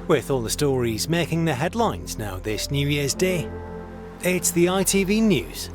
With all the stories making the headlines now this New Year's Day, it's the ITV News.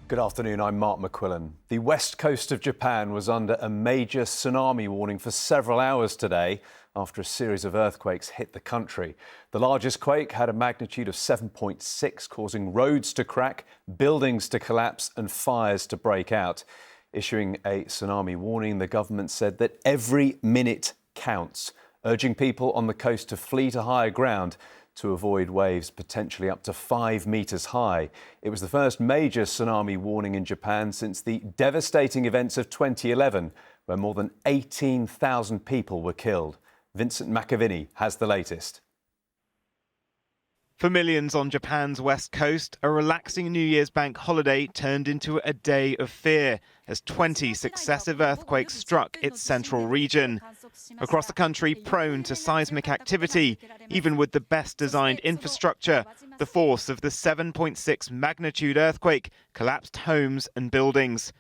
Good afternoon, I'm Mark McQuillan. The west coast of Japan was under a major tsunami warning for several hours today after a series of earthquakes hit the country. The largest quake had a magnitude of 7.6, causing roads to crack, buildings to collapse and fires to break out. Issuing a tsunami warning, the government said that every minute counts, urging people on the coast to flee to higher ground to avoid waves potentially up to 5 metres high. It was the first major tsunami warning in Japan since the devastating events of 2011, where more than 18,000 people were killed. Vincent McQuillan has the latest. For millions on Japan's west coast, a relaxing New Year's bank holiday turned into a day of fear as 20 successive earthquakes struck its central region. Across the country prone to seismic activity, even with the best designed infrastructure, the force of the 7.6 magnitude earthquake collapsed homes and buildings.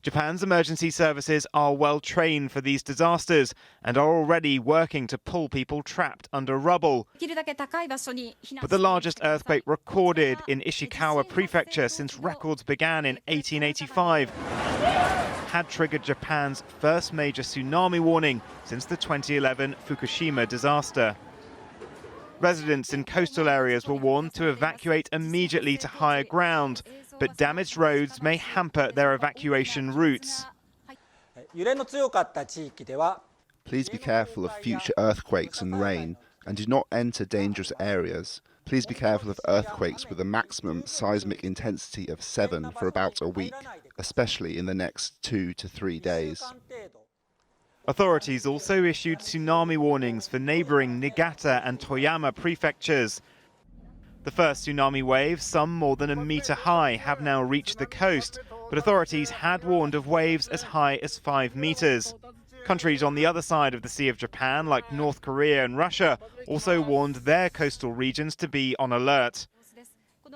Japan's emergency services are well trained for these disasters and are already working to pull people trapped under rubble. But the largest earthquake recorded in Ishikawa Prefecture since records began in 1885 had triggered Japan's first major tsunami warning since the 2011 Fukushima disaster. Residents in coastal areas were warned to evacuate immediately to higher ground, but damaged roads may hamper their evacuation routes. Please be careful of future earthquakes and rain and do not enter dangerous areas. Please be careful of earthquakes with a maximum seismic intensity of 7 for about a week, especially in the next 2 to 3 days. Authorities also issued tsunami warnings for neighbouring Niigata and Toyama prefectures. The first tsunami waves, some more than a metre high, have now reached the coast, but authorities had warned of waves as high as 5 metres. Countries on the other side of the Sea of Japan, like North Korea and Russia, also warned their coastal regions to be on alert.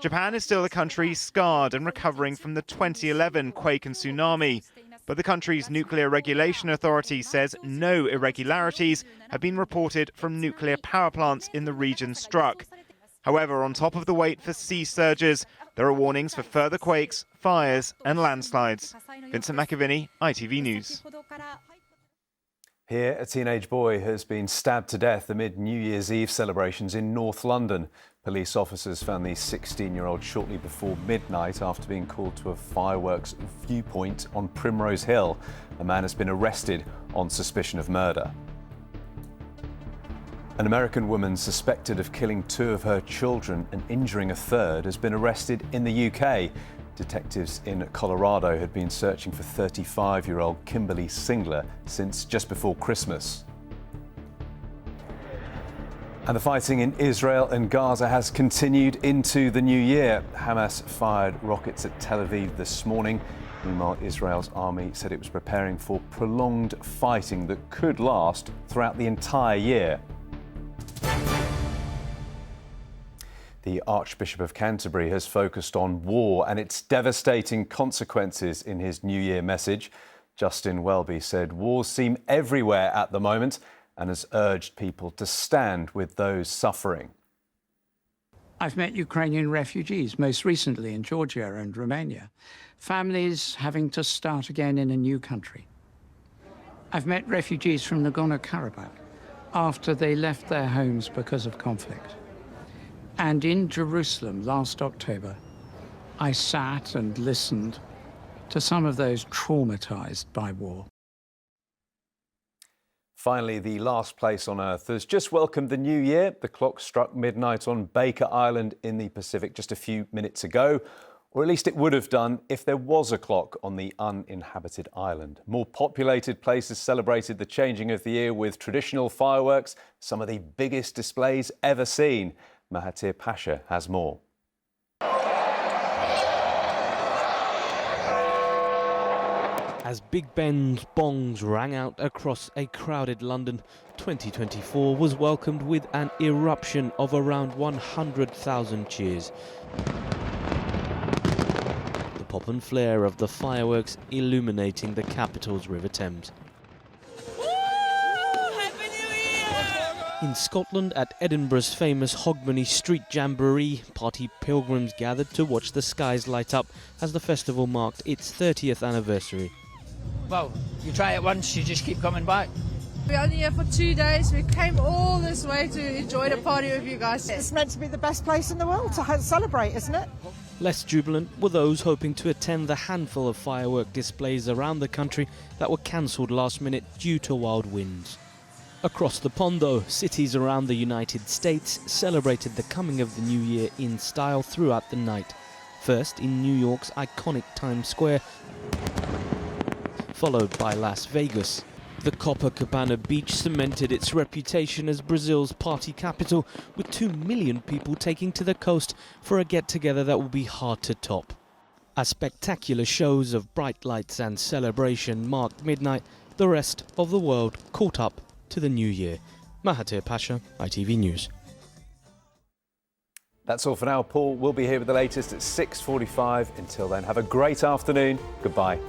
Japan is still a country scarred and recovering from the 2011 quake and tsunami, but the country's nuclear regulation authority says no irregularities have been reported from nuclear power plants in the region struck. However, on top of the wait for sea surges, there are warnings for further quakes, fires and landslides. Vincent McQuillan, ITV News. Here, a teenage boy has been stabbed to death amid New Year's Eve celebrations in North London. Police officers found the 16-year-old shortly before midnight after being called to a fireworks viewpoint on Primrose Hill. A man has been arrested on suspicion of murder. An American woman suspected of killing 2 of her children and injuring a third has been arrested in the UK. Detectives in Colorado had been searching for 35-year-old Kimberly Singler since just before Christmas. And the fighting in Israel and Gaza has continued into the new year. Hamas fired rockets at Tel Aviv this morning. Meanwhile, Israel's army said it was preparing for prolonged fighting that could last throughout the entire year. The Archbishop of Canterbury has focused on war and its devastating consequences in his New Year message. Justin Welby said wars seem everywhere at the moment and has urged people to stand with those suffering. I've met Ukrainian refugees, most recently in Georgia and Romania, families having to start again in a new country. I've met refugees from Nagorno-Karabakh after they left their homes because of conflict. And in Jerusalem last October, I sat and listened to some of those traumatized by war. Finally, the last place on Earth has just welcomed the new year. The clock struck midnight on Baker Island in the Pacific just a few minutes ago, or at least it would have done if there was a clock on the uninhabited island. More populated places celebrated the changing of the year with traditional fireworks, some of the biggest displays ever seen. Mahathir Pasha has more. As Big Ben's bongs rang out across a crowded London, 2024 was welcomed with an eruption of around 100,000 cheers. The pop and flare of the fireworks illuminating the capital's River Thames. In Scotland, at Edinburgh's famous Hogmanay Street Jamboree, party pilgrims gathered to watch the skies light up as the festival marked its 30th anniversary. Well, you try it once, you just keep coming back. We're only here for 2 days. We came all this way to enjoy the party with you guys. It's meant to be the best place in the world to celebrate, isn't it? Less jubilant were those hoping to attend the handful of firework displays around the country that were cancelled last minute due to wild winds. Across the pond, though, cities around the United States celebrated the coming of the new year in style throughout the night. First in New York's iconic Times Square, followed by Las Vegas. The Copacabana beach cemented its reputation as Brazil's party capital, with 2 million people taking to the coast for a get-together that will be hard to top. As spectacular shows of bright lights and celebration marked midnight, the rest of the world caught up to the new year. Mahathir Pasha, ITV News. That's all for now, Paul. We'll be here with the latest at 6:45. Until then, have a great afternoon. Goodbye.